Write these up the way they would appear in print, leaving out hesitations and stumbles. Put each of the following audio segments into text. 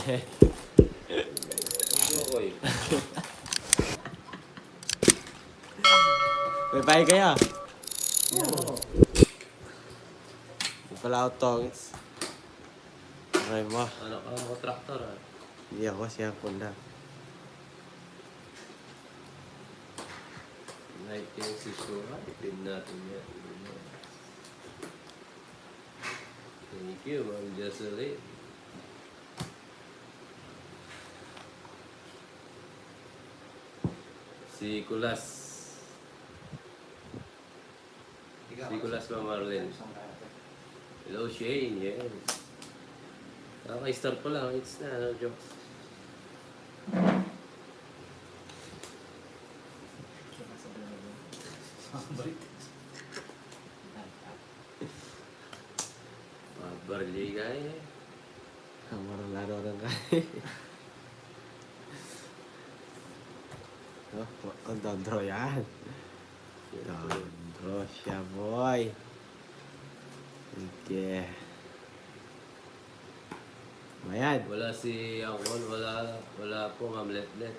Okay. Bye-bye kayo. Oo. Hindi pala ako tongits. Okay mo. Ano ka mga traktor ah? Hindi ako siya pula. Night yung sisura. Ipin natin yan. Thank you, Ma'am Jocelyn. Si Kulas. Si Kulas Ma'am Marlene. Hello, Shane. Yes. Kaka-start pa lang. It's na. No jokes. Barley kaya. Ang laro ng kaya. Ang dondro yan. Dondro siya, boy. Sige. Mayad. Wala si Angkol. Wala po Ma'am Letlet.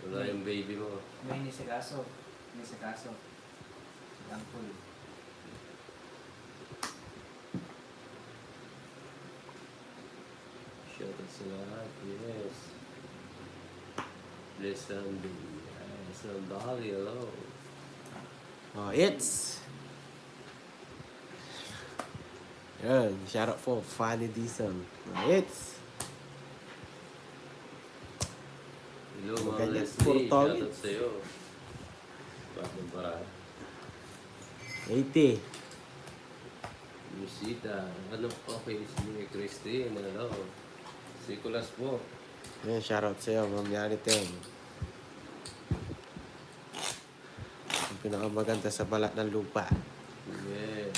Wala yung baby mo. May nisikaso. Nisikaso. Thankful. Shout out sa lahat. Yes. Bless and be. Yes. Ang Dali. Hello. Oh, it's. Yun, shout out for Fanny Dizon. Oh, it's. Hello, Ma'am Ganyan, puro Leslie. tawid. Shout out sa'yo. Bakit para? 80. Musita. Ano? Okay, si Christine. Hello. Si Kulas po. Yun, shout out sa'yo, Ma'am Yaniteng. Ang pinakamaganda sa balat ng lupa. Yes.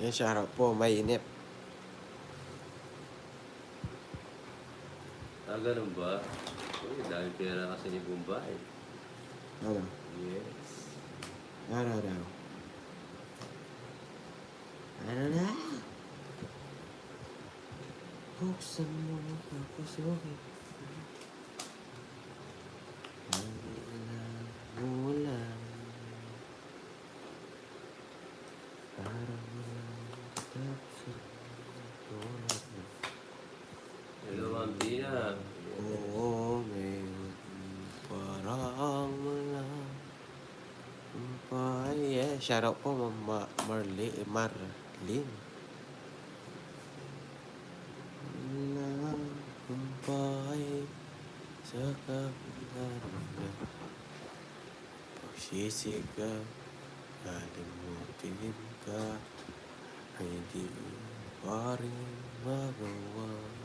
Yan, shout out po, may inip. Ganun ba? Uy, dahil pera kasi ni Bombay. Ano? Yes. Ano daw? Ano na? Buksan mo ang pasukin. Wala. Parang walang katapos. Hello, Ma'am Tina. Oo, ngayon parang wala. Yeah, shout out po Ma'am Marlene. Kumpay sa kapilaran. Pagsisigaw, kalimutin ka, ay di pa rin magawa.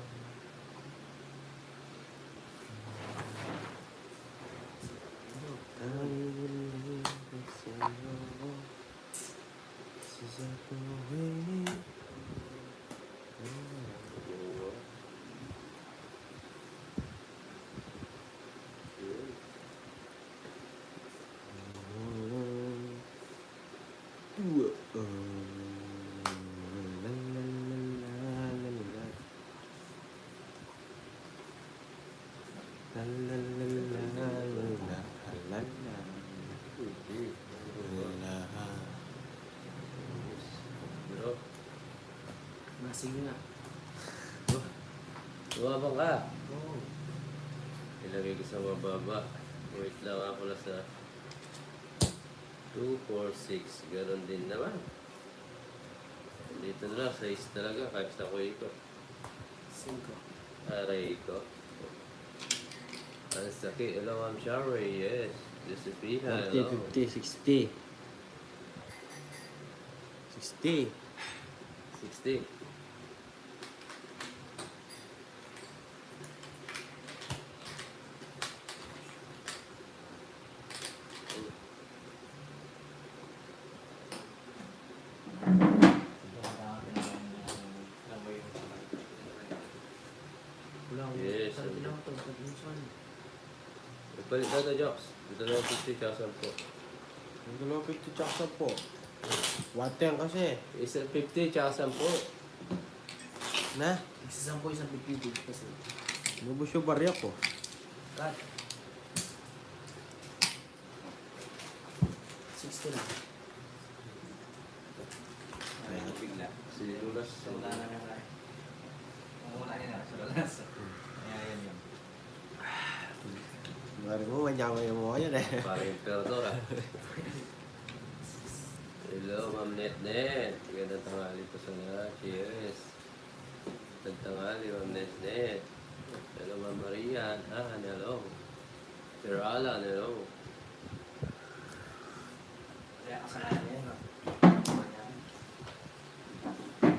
Tahimik sa'yo, sa tuwing Bro, Masing na. tumabang ka. Oo. Ilagay ko sa mababa. Wait lang ako na sa 2, 4, 6. Ganon din naman. Dito na lang, 6 talaga. Kahit sa ko ikot. 5. Aray ko. Ang sakit. Hello, Ma'am Shari. Yes. Josephina. 40, Hello. 50, 60. 60. 60. Wala akong Yes, sarap sir. lang ito. Pag-inson. Nagpalit na ito, Jox. Dito na yung 50 tsaka 10. Ang dalawa 50 tsaka 10. 110 kasi. Isang 50 tsaka 10. Na, Isasang ko isang pipigil kasi. nubos yung barya ko. Cut. 60 lang. Ayan. Bigla. Si Lulas. Wala na nga. Wala niya na. Lulas. Ayan yun. Mari mo, manyamay mo yan eh. Parang emperador ah. Hello, Ma'am Net. Gandang tanghali po sa lahat. Cheers. Gandang tanghali, Ma'am Net. Hello, Ma'am Maria. Hello. Sir Alan, hello. Kaya kasalanan yan. no?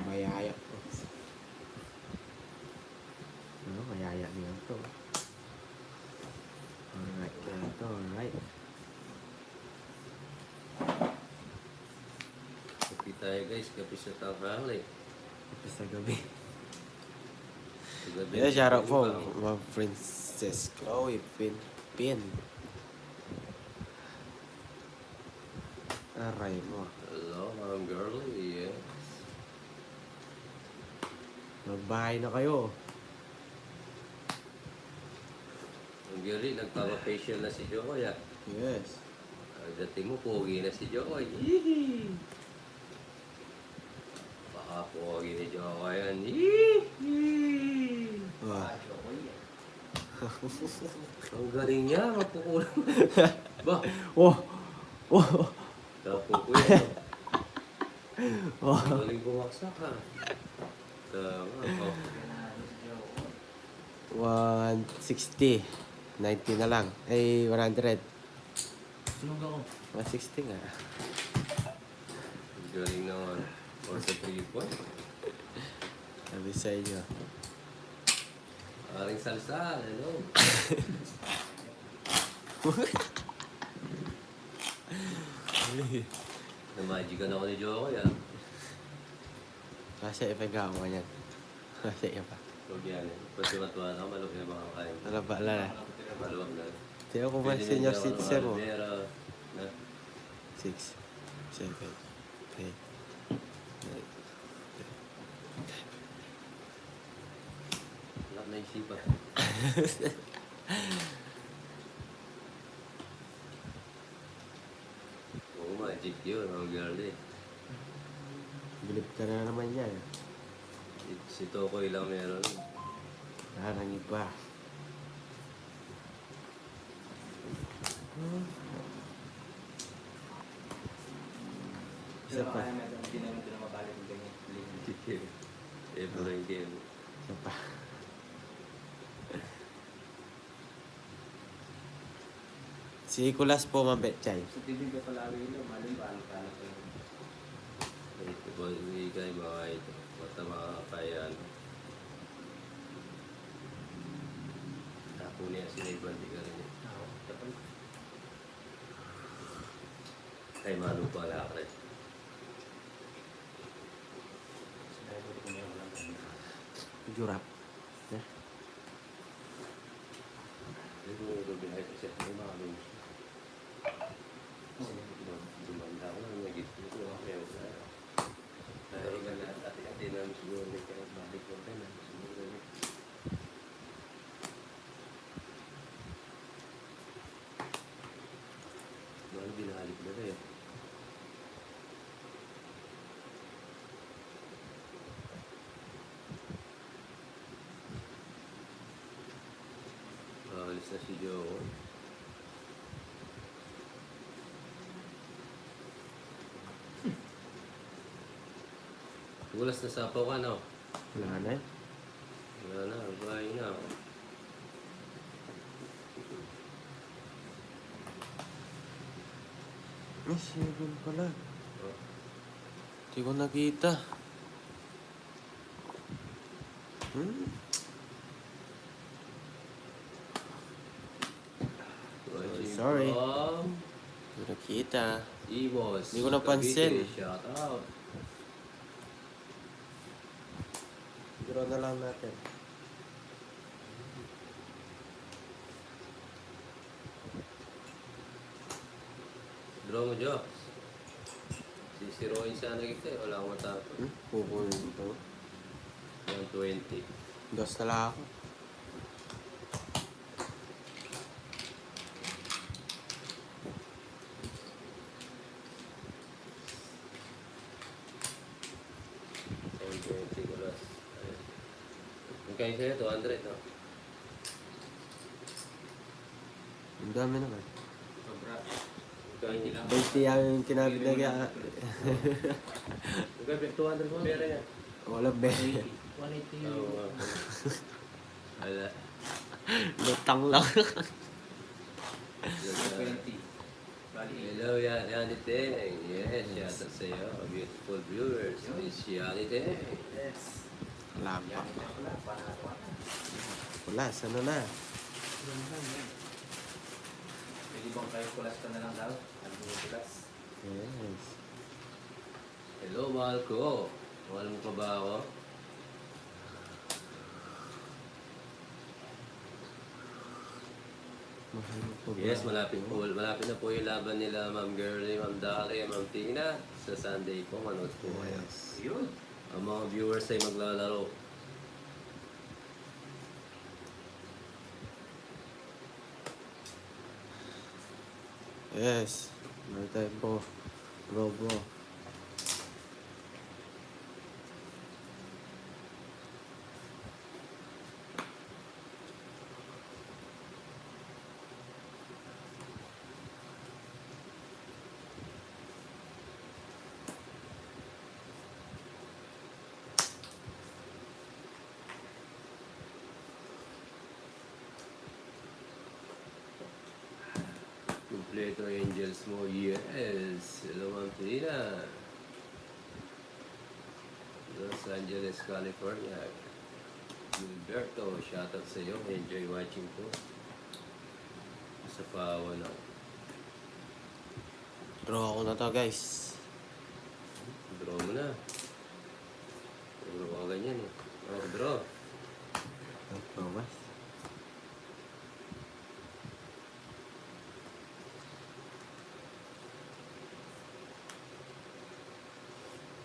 Mayaya. Ano, mayaya niya to. Alright, ito, alright. Kapi tayo guys, kapi sa tanghali. Ito sa gabi. Sa gabi. Yeah, shout out po, my Princess Chloe Pin. Aray mo. Hello, Ma'am Girlie. Yes. Magbahay na kayo. Ma'am Girlie, nagpapa-facial na si Jokoy ah. Yes. Pagdating mo, pogi na si Jokoy. Yee! Baka pogi ni Jokoy yan. Yee! Wow. Ang galing niya, mapukulang. Ba, Oh! Oh! kapukuya. Oh! Ang galing bumaksak ha. Tama. Oh. 160. 90 na lang. Ay, 100. Sunog ako. 160 nga. Ang galing naman. For the 3 point. Sabi sa inyo. Aring salsal, hello. Na-magican ako ni Jokoy ah. Kasi ipagawa yan. Kasi iba. Huwag yan eh. Patuwa-tuwa na, malaki na makakain. Ano ba na? Maluwag na. Tiyo ko ba Pwede senior na ako ng citizen mo? Almera, na 6, 7, 8, 9. Lahat na isipan. Oo, magic yun, mga girl eh. Bilib ka na naman yan. Si Tokoy lang meron. Parang iba. Isa pa. Hindi naman ito na mabalik yung ganyan. Every game. Isa pa. Si Kulas po, Ma'am Betchay. Sa TV ka palagi ilo. Malim ba? Ano ko yun? Ito po, hindi kayo mga ito. Basta makakayaan. Tapo niya si Neighbor, di ka rin eh. Oo. Tapos. Ay, mano pa na ako rin. Sinabi ko kung meron lang. Jurap. Hindi ko ito binahay kasi may mga lumos. Dumanda ko lang, nagit ko ako kaya wala. Dahil ka lahat ati-ati namin siguro may kaya balik ko rin. Siguro rin. Mahal binalik na rin. Alis na si Joe. Gulas na sapaw ka, no? Wala na. Wala na, bahay na. Ay, 7 pala. Oh. Hindi ko nakita. Hmm? Sorry. Hindi ko nakita. Imos. Hindi ko napansin. Cavite, shout out. Draw na lang natin. Draw mo, Diyos. Sisiroin sana kita eh. Wala akong matapos. Kukunin ito. 120. Dos na lang ako. Gulas. Magkain sa'yo, 200, no? Ang dami naman. Sobra. Magkain nila. 20 yung kinabinagyan. Magkain, 200 mo, meron yan. Walang be. 180 Oo. Wala. Lutang lang. 20. Bali, Hello, Yanite. Yes, shout out sa'yo. Beautiful viewers. Miss Yanite. yes. Wala pa. Yan, wala pa na. Wala, sana na. Pwede bang kayo kulas ka na lang daw? Ang mga kulas. Yes. Hello, mahal ko. Mahal mo pa ba ako? Mahal mo pa ba? Yes, malapit na po yung laban nila, Ma'am Girlie, Ma'am Dali, Ma'am Tina. Sa Sunday po, manood po kayo. Yes. Yun. Ang mga viewers ay maglalaro. Yes. May tempo. Bro, bro. Kompleto Angels mo, yes. Hello, Ma'am Tina. Los Angeles, California. Gilberto, shoutout sa iyo. Enjoy watching po. Sa pawa na. Draw ako na to, guys. Draw mo na. Draw ka ganyan eh. Oh, draw. Draw ba?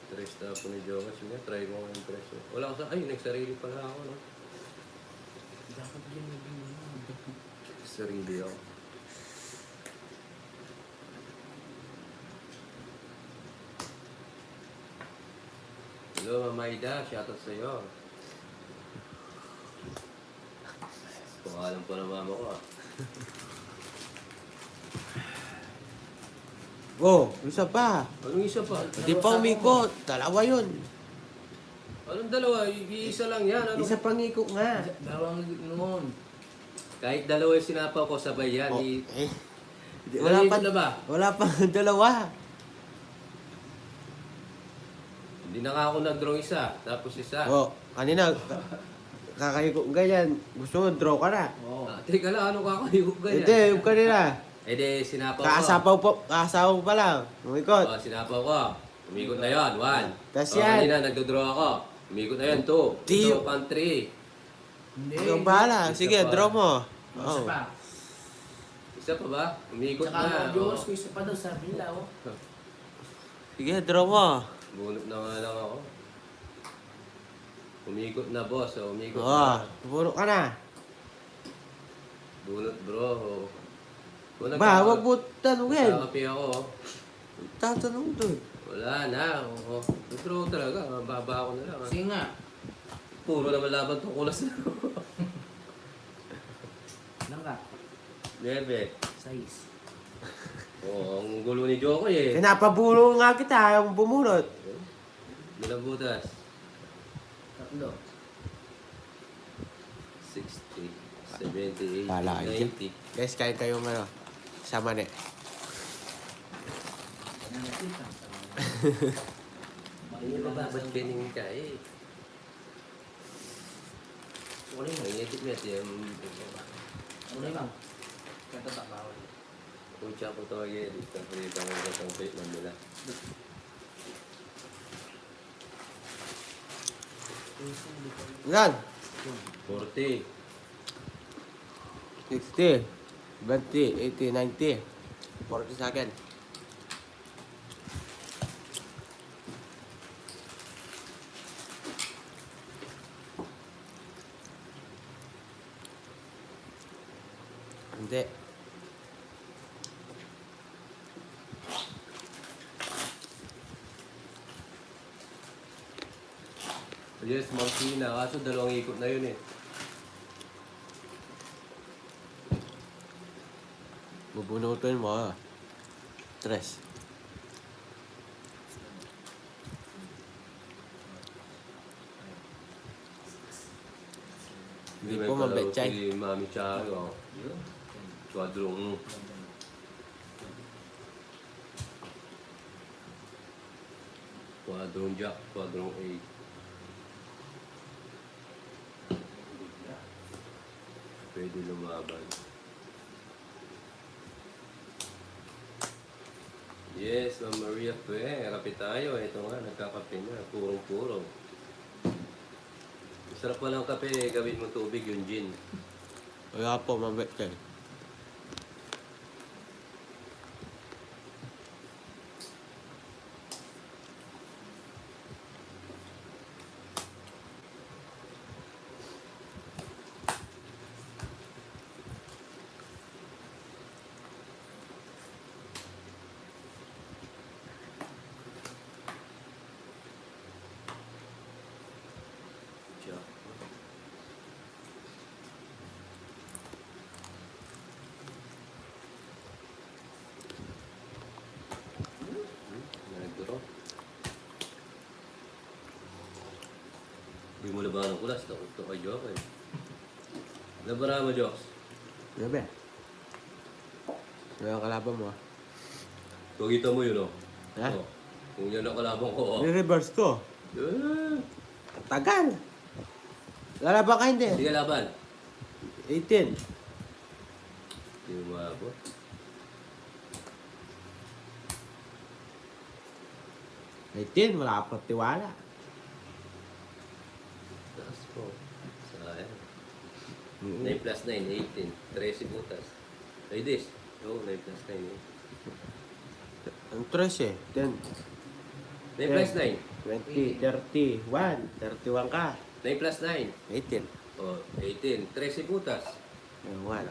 Tres na ako ni Jokas. Sige, try mo ang tres. Wala ko sa... Ay, nagsarili pala ako, no? Dapat yun yung Sarili ako. Hello, Mama Ida. Shoutout sa iyo. Pangalan po ng mama ko, ah. Oh, isa pa. Anong isa pa? Hindi pa umikot. Dalawa yun. Anong dalawa? Iisa lang yan. Ano? Isa pang ikot nga. Dalawang noon. Kahit dalawa yung sinapaw ko, sabay yan. Oh, I- eh. Wala pa, Nalilito na ba? wala pa dalawa. Hindi na nga ako nag-draw isa. Tapos isa. Oh, kanina, kakaikot ganyan. Gusto mo, draw ka na. Oo. Teka lang, ano kakayok ganyan? Hindi, yung kanina. Eh di, sinapaw ko. Kaasapaw pa lang. Umikot. Oh, sinapaw ko. Umikot na yon, 1. Tas yan. Kanina, nagdodraw ako. Umikot na yan, 2. Di- Ito, pang 3. Hindi. Ikaw bahala. Isa Sige, pa. draw mo. Isa Oh. pa. Isa pa ba? Umikot Tsaka na. ang Diyos oh. ko isa pa daw sabi nila. Oh. Sige, draw mo. Bunot na nga lang ako. Umikot na, boss. Oh, umikot Oh, na. puro ka na. Bunot, bro. Kung Ba, wag mo tanungin. Nagkakapi ako. oh. Tatanong doon. Wala na. Oh. Draw talaga. Mababa ako na lang. ah. Sige nga. Puro naman laban tong kulas na. Ilan ka? 9. 6. Oh, ang gulo ni Jokoy eh. Pinapabulo nga kita, ayaw mong bumunot. Ilang butas? 3. 60, 70, 80, Wala, 90. Guys, kain kayo ano. Sama na. Hindi ba babat ganing ka eh? Uli mo. Ang itik-net yung... Uli mo. Kanta tak bawal. Pucha ko to again. Dito ko dito ang isang plate ng nila. Ilan? 40. 60, 20, 80, 90. 40 sa akin. Hindi. Yes, Martina. Kaso dalawang ikot na yun eh. Bubunutin mo ah. Tres. Hindi May po palaw mabetchay. Si Mami Charo. Yun. Quadrong. Quadrong Jack. Quadrong 8. Pwede lumaban. Yes, Ma'am Maria Pue. Rapid tayo. Ito nga, nagkakape na. Purong-puro. Sarap pa lang kape. Gawin mo tubig yung gin. Wala po mabetchay. Jack. Nagduro. Hindi mo labanan ng kulas. Ito kay Joke eh. Labanan mo, Jokes. Grabe. Wala ang kalaban mo ah. Kukita mo yun, oh. Ha? Oh. Kung yan ang kalaban ko, oh. Ni-reverse ko. Eh, Tagal. Lalaban ka hindi. Sige, laban. 18. Hindi mo maabot. Wala pa tiwala. Taas po. Sayang. Mm. 9 plus 9, 18. 13 butas. Ay, this. Oo, 9 plus 9. Eh. Ang 13 10. 9 plus 9. 20, 31. 31 ka. 9 plus 9. 18. Oh, 18. 13 butas. Ayun nga.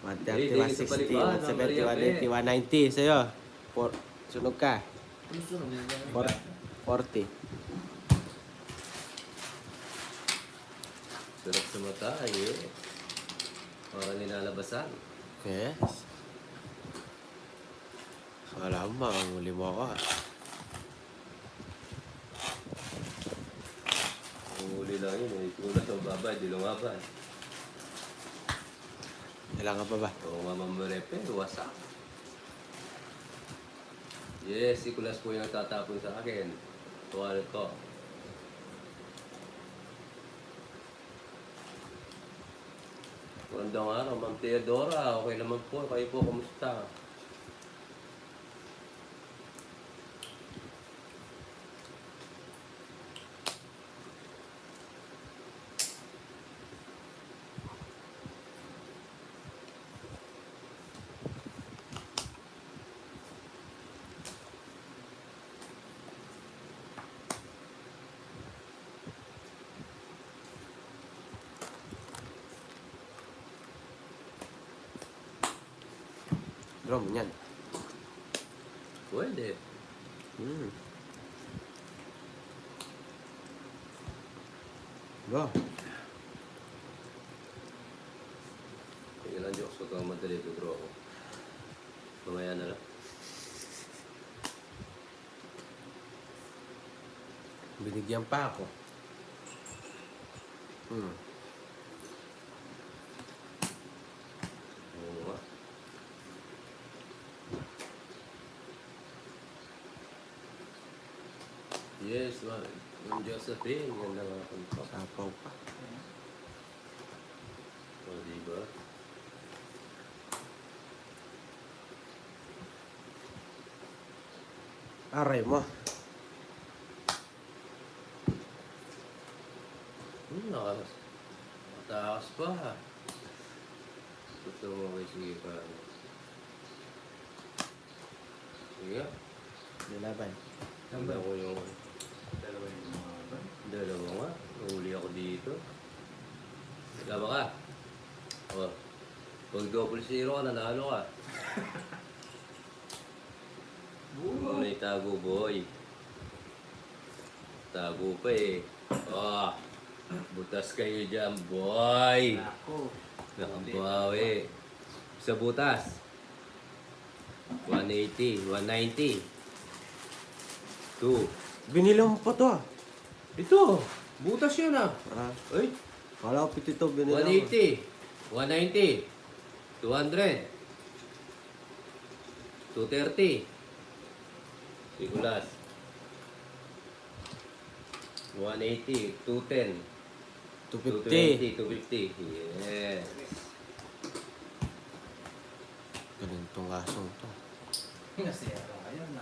130, Hindi, 160, balikan, 170, 180, 190 sa'yo. Sunog ka. Ano sunod? 40. Sarap sa mata, eh. Parang nilalabasan. Yes. Alam mo, ang huli mo ako. Ang huli lang yun, eh. Tulad ng babay, di lumaban. Kailangan pa ba? Oo, mamamurepe, wasak. Yes, si Kulas po yung nagtatapon sa akin. Tuwalit ko. Magandang araw, Ma'am Teodora. Okay naman po. Kayo po, kamusta? Drum, yan. Pwede. Go. Sige lang, Jokes. Huwag kang madali to draw ako. Mamaya na lang. Binigyan pa ako. Oo nga. Yes, Ma'am Josephine. Yan na nga kung Sapaw pa. O, diba? Aray mo. Matakas pa. Gusto mo kay sige pa. Sige. Nilaban. Tignan ko yung Dalawa yung mga ba? dalawa nga. Nahuli ako dito. Laban ka. O, Pag double zero ka, nanalo ka. Ano yung tago, boy? Tago pa eh. Ah, butas kayo dyan, boy. Ako. Nakabawi. Sa butas. 180, 190. 2. Binila mo pa to ah. Ito, butas yun ah. Ah, Ay, kala ko pitito binila mo. 180, 190, 200, 230. Sigulas. 180, 210, 250. 220, 250. Yes. Galing tong asong to. Nasira kayo na.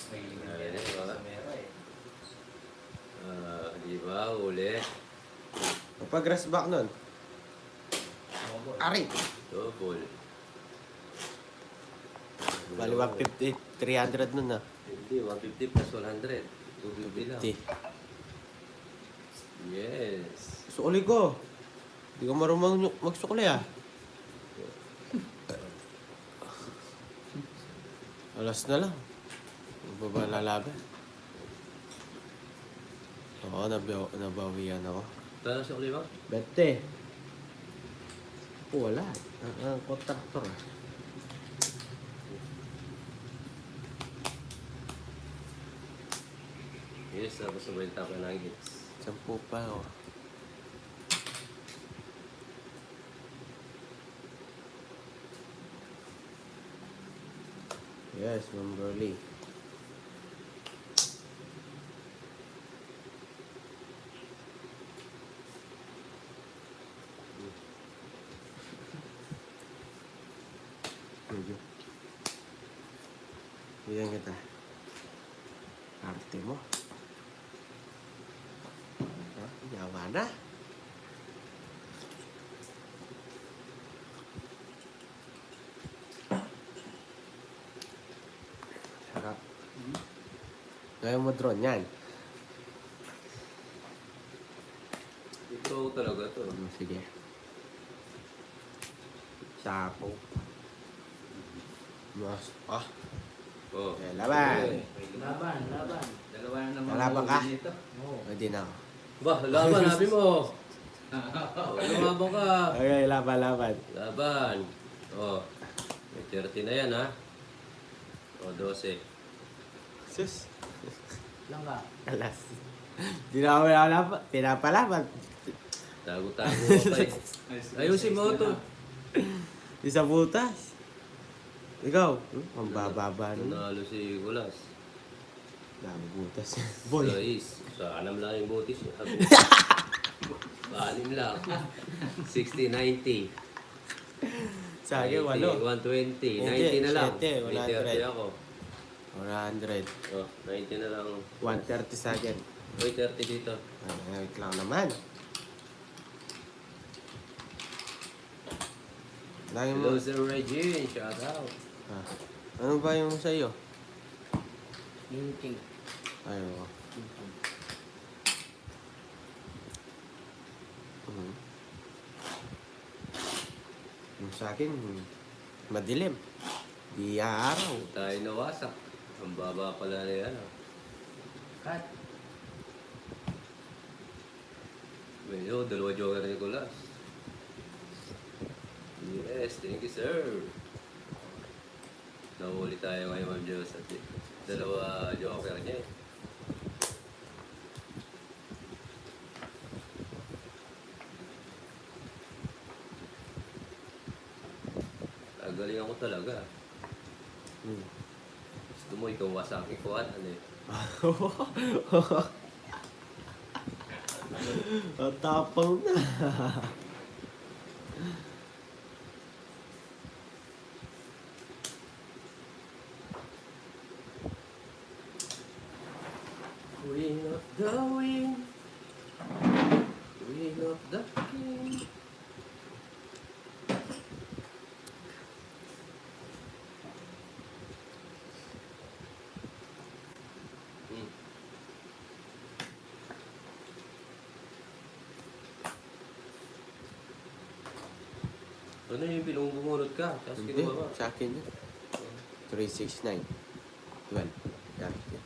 May Ayun, diba? sa mera eh. Di ba? Uli. Kapag rest back nun. Double. Ari! Double. Bali 150, 300 nun ah. Hindi, 150 plus 100. 250 lang. 50. Yes. Sukuli ko. Hindi ko marunong magsukuli ah. Alas na lang. Ano ba lalaban? Oo, nabawian ako. Tara sa uli ba? 20. Wala. Ang kontraktor ah. Yes, tapos sabay tapo ng hits. 10 pa ako. Yes, Ma'am Burley. Medyo. Bigyan kita. Arte mo. Yawa na. Sarap. Ngayon mo drone yan. Ito talaga to. Sige. Sapo. Mas, ah. Oh. Eh, laban. Laban. Dalawa na naman. Lalaban ka? dito. Oo. Pwede na ako. Ba, laban, sabi mo. Oh, lumabang ka. Okay, laban. Laban. Oh. May 30 na yan, ha? O, 12. Sus. Lang ka. Alas. Di na ako pinapalaban. Pinapalaban. Tago-tago ka pa eh. Ayusin mo ito. Di sa butas. Ikaw. Ang bababa nun. Nanalo si Gulas. Dami butas. Boy. Sa is. Sa anam lang yung butis niya. Balim lang. 60, 90. Sa akin, 90, 8. 120. Hindi, 90 na lang. 7, May 100. 30 ako. 100. Oh, 90 na lang. 130 sa akin. Uy, 30 dito. Ay, wait lang naman. Lagi mo. Hello, Sir Regine. Shout out. Ah. Ano ba yung sa iyo? Linking. Ayaw. Yung sa akin, madilim. Di araw. Tayo nawasak. Ang baba pala na yan. ah. Cut. Medyo, dalawa joker ni Gulas. Yes, thank you, sir. Nahuli tayo ngayon, Ma'am Diyos. At dalawa joker niya eh. Galingan ko talaga. Gusto mo ikaw wasaki ko ano eh. Ang tapang na. Queen of the wind, Queen of the king. Ano yung pinungunod ka? Tapos Hindi, kinuha ba? sa akin yun. 369. 12. Gamit yun.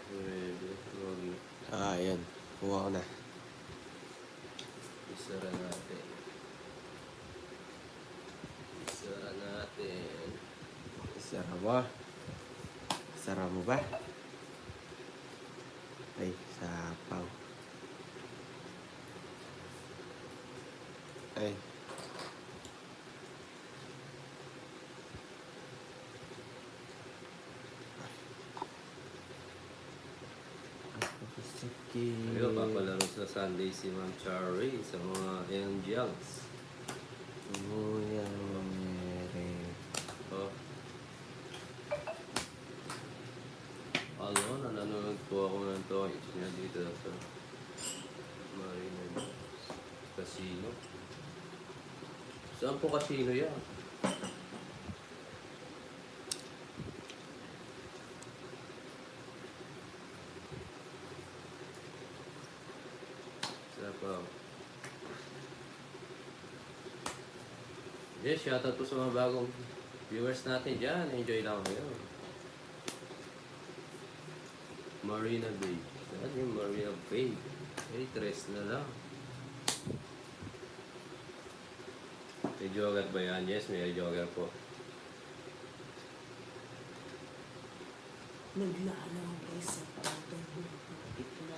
Pwede. Huwag na. Ayan. Kuha ko na. Isara natin. Isara natin. Isara mo. Isara mo ba? Ay, sapaw. Ay. Sige. Ayun, papalaro sa Sunday si Ma'am Cherry sa mga Angels. Nguyang mere. Oh. Ano, nanonood po ako ng toys niya dito sa Marina Casino. Saan po casino yan? Saan pa? Yes, shoutout po sa mga bagong viewers natin dyan. Enjoy lang kayo. Marina Bay. Saan yung Marina Bay? Eh, tres na lang. May jogger ba yan? Yes, may jogger po. Naglalaro kayo sa patay mo. Itla.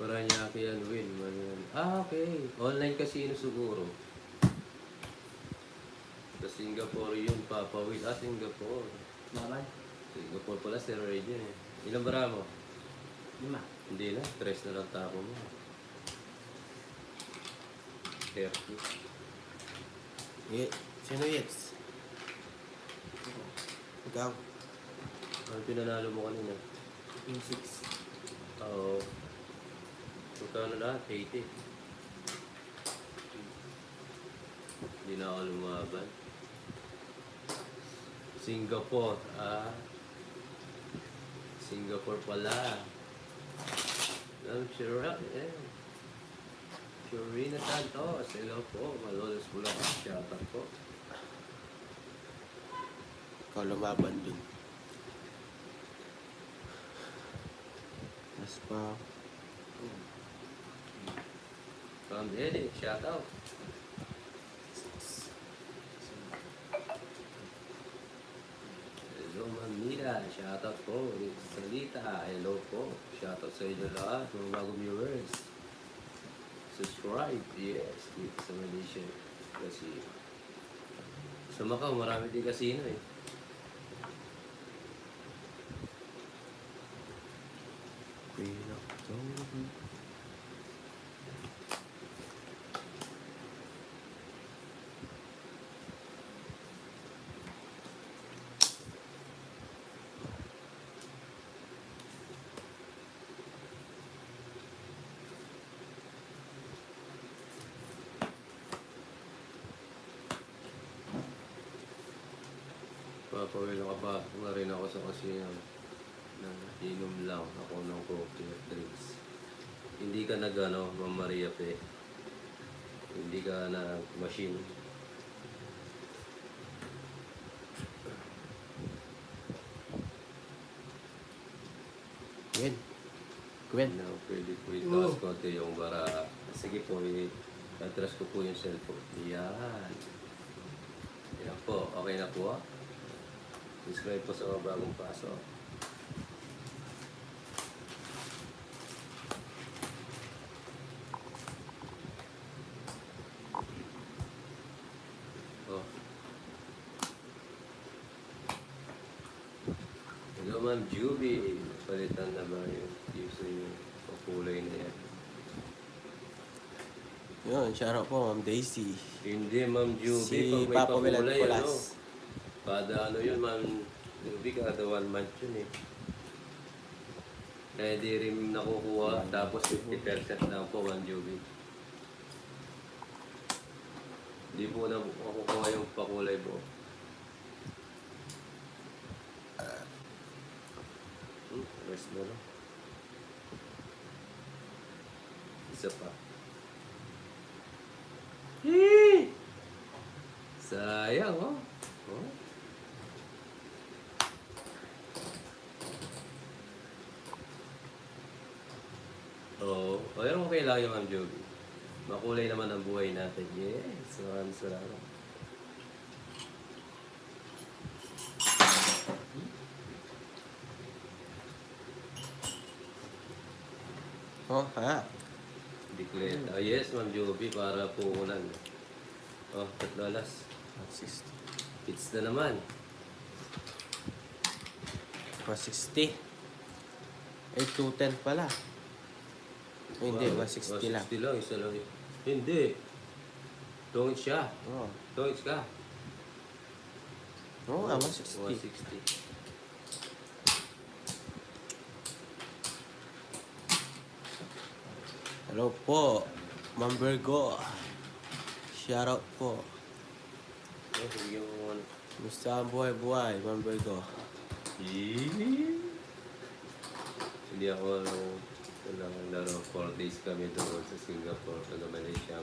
Paranaque yan, Win. Ah, okay. Online casino siguro. Sa Singapore yun, Papa Will. Ah, Singapore. Laban? Singapore pala, steroid yun eh. Ilang bara mo? 5. Hindi na, 3 na lang tapo mo. 30. Sino Yets? Ikaw? Ano pinanalo mo kanina? Yung 6. Oo. Magkano lahat? 80. Hindi na ako lumaban. Singapore. Ah. Singapore pala. Sure. Eh. Shurina Santos. Hello po. Malolos po lang. Shoutout po. Ikaw lumaban dun. Mas pa. From Eddie. Shoutout. Hello, Mamita. Shoutout po. Salita. Hello po. Shoutout sa inyo lahat. Mga bagong viewers. Subscribe. Yes. Dito sa Malaysia. Kasi sa Macau, marami din casino eh. Papawil ka pa na rin ako sa casino. Inom lang ako ng coffee at drinks. Hindi ka nag-ano, Ma'am Maria Pe. Hindi ka nag-machine. Gwen. Gwen. No, pwede po itaas konti yung bara. Sige po, atras ko po yung cellphone. Yan. Yan po, okay na po. Subscribe po sa mga bagong pasok. Oh. Hello, Ma'am Juby. Palitan na ba yung kulay na yan? Yun, shoutout po, Ma'am Daisy. Hindi, Ma'am Juby. Si Pag may Papa Will at pakulay, ano? Nicolas. Kada ano yun, Ma'am Juby, kada 1 month yun eh. Kaya di rin nakukuha, tapos 50% lang po, Ma'am Juby. Hindi po na makukuha yung pakulay po. Rest na lang. Isa pa. Sayang, oh. Oh. Oo. Pero okay lang yung Ma'am Joby. Makulay naman ang buhay natin. Yes. Maraming salamat. Oh, ha? Declare. Oh, yes, Ma'am Joby, para puunan. Oh, tatlo alas. 160. Hits na naman. 160. 210 pala. Ay, hindi, Wow, 160 lang. 160 lang, isa lang. Hindi. Tungit siya. Oh, Tungit ka. oh, 160. 160. Hello po, Ma'am Virgo. Shout out po. Oh, sige mo ano. Musta ang buhay-buhay, Ma'am Virgo? Hindi ako kailangan laro 4 days kami doon sa Singapore, sa Malaysia.